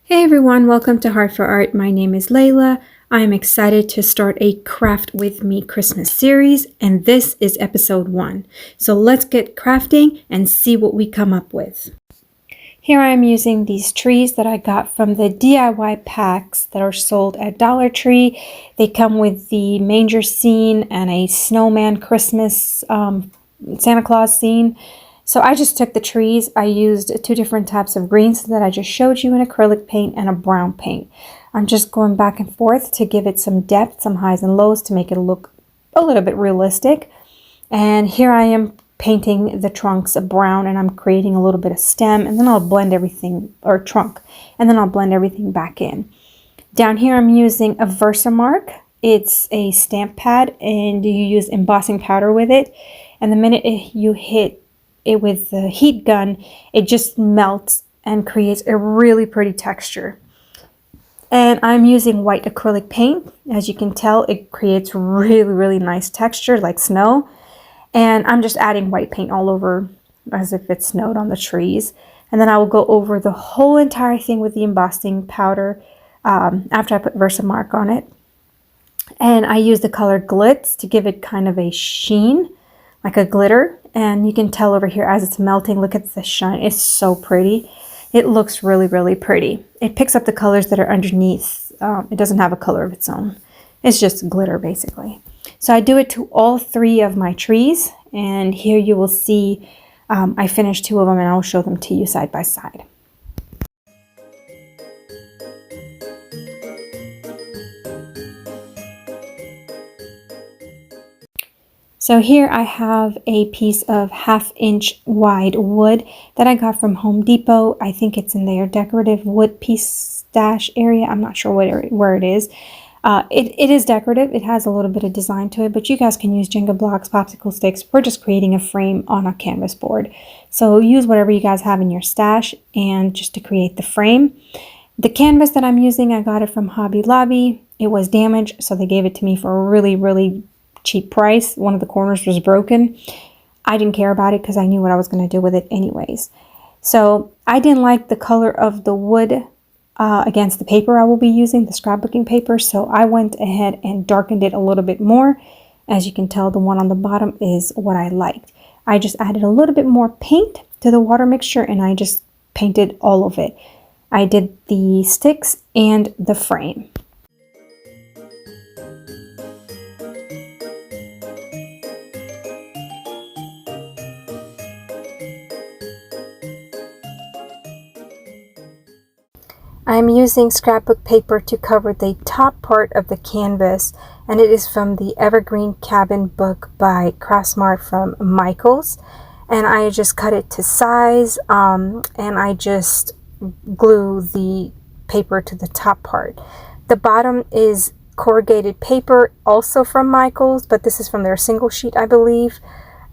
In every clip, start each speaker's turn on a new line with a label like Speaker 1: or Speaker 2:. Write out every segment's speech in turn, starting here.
Speaker 1: Hey everyone, welcome to Heart for Art. My name is Layla. I'm excited to start a Craft with Me Christmas series, and this is episode 1. So let's get crafting and see what we come up with. Here I am using these trees that I got from the DIY packs that are sold at Dollar Tree. They come with the manger scene and a snowman Christmas Santa Claus scene. So I just took the trees. I used 2 different types of greens that I just showed you, an acrylic paint and a brown paint. I'm just going back and forth to give it some depth, some highs and lows to make it look a little bit realistic. And here I am painting the trunks brown, and I'm creating a little bit of stem, and then I'll blend everything, or trunk, and then I'll blend everything back in. Down here I'm using a Versamark. It's a stamp pad, and you use embossing powder with it. And the minute you hit it with the heat gun, it just melts and creates a really pretty texture. And I'm using white acrylic paint. As you can tell, it creates really nice texture like snow. And I'm just adding white paint all over as if it snowed on the trees. And then I will go over the whole entire thing with the embossing powder after I put Versamark on it. And I use the color Glitz to give it kind of a sheen, like a glitter. And you can tell over here as it's melting, look at the shine. It's so pretty. It looks really pretty. It picks up the colors that are underneath. It doesn't have a color of its own. It's just glitter basically. So I do it to all 3 of my trees. And here you will see I finished 2 of them, and I'll show them to you side by side. So here I have a piece of 1/2 inch wide wood that I got from Home Depot. I think it's in their decorative wood piece stash area. I'm not sure where it is. It is decorative. It has a little bit of design to it, but you guys can use Jenga blocks, popsicle sticks. We're just creating a frame on a canvas board. So use whatever you guys have in your stash and just to create the frame. The canvas that I'm using, I got it from Hobby Lobby. It was damaged, so they gave it to me for a really cheap price. One of the corners was broken. I didn't care about it because I knew what I was going to do with it anyways. So I didn't like the color of the wood against the paper I will be using, the scrapbooking paper. So I went ahead and darkened it a little bit more. As you can tell, the one on the bottom is what I liked. I just added a little bit more paint to the water mixture, and I just painted all of it. I did the sticks and the frame. I'm using scrapbook paper to cover the top part of the canvas, and it is from the Evergreen Cabin book by Craftsmart from Michaels. And I just cut it to size, and I just glue the paper to the top part. The bottom is corrugated paper, also from Michaels, but this is from their single sheet, I believe.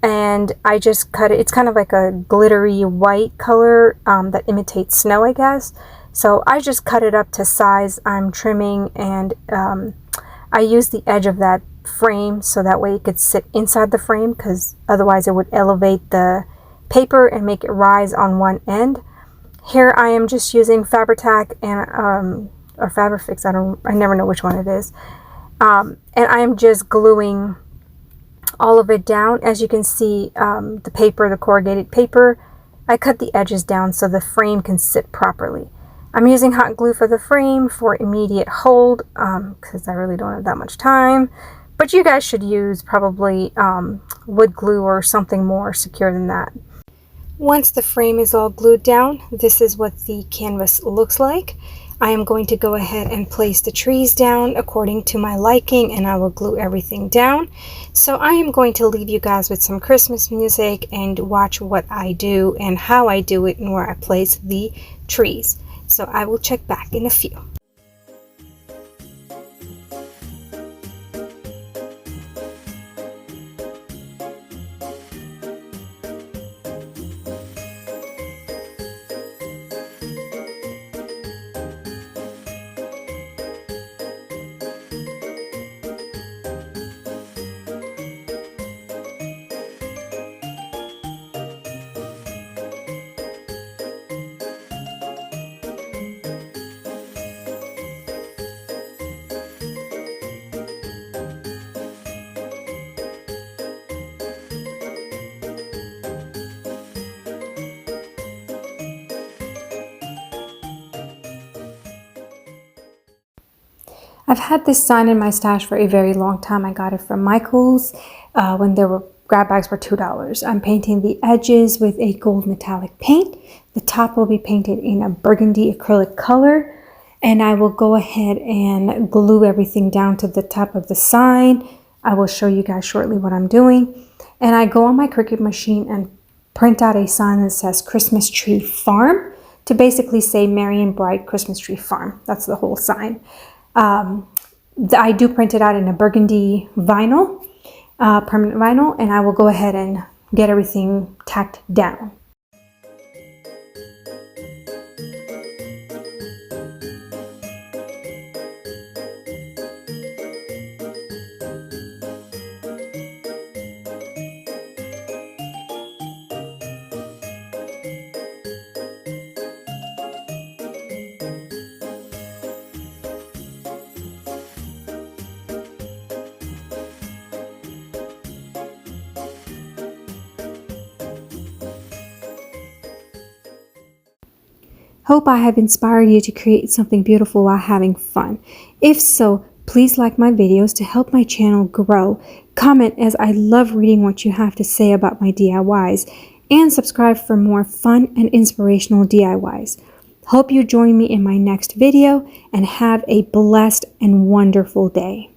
Speaker 1: And I just cut it. It's kind of like a glittery white color that imitates snow, I guess. So I just cut it up to size. I'm trimming, and I use the edge of that frame so that way it could sit inside the frame, because otherwise it would elevate the paper and make it rise on one end. Here I am just using Fabri-Tac and or Fabrifix. I never know which one it is. And I am just gluing all of it down. As you can see, the paper, the corrugated paper, I cut the edges down so the frame can sit properly. I'm using hot glue for the frame for immediate hold, because I really don't have that much time. But you guys should use probably wood glue or something more secure than that. Once the frame is all glued down, this is what the canvas looks like. I am going to go ahead and place the trees down according to my liking, and I will glue everything down. So I am going to leave you guys with some Christmas music and watch what I do and how I do it and where I place the trees. So I will check back in a few. I've had this sign in my stash for a very long time. I got it from Michael's when there were grab bags for $2. I'm painting the edges with a gold metallic paint. The top will be painted in a burgundy acrylic color. And I will go ahead and glue everything down to the top of the sign. I will show you guys shortly what I'm doing. And I go on my Cricut machine and print out a sign that says Christmas Tree Farm to basically say Merry and Bright Christmas Tree Farm. That's the whole sign. I do print it out in a burgundy vinyl, permanent vinyl, and I will go ahead and get everything tacked down. Hope I have inspired you to create something beautiful while having fun. If so, please like my videos to help my channel grow. Comment, as I love reading what you have to say about my DIYs. And subscribe for more fun and inspirational DIYs. Hope you join me in my next video and have a blessed and wonderful day.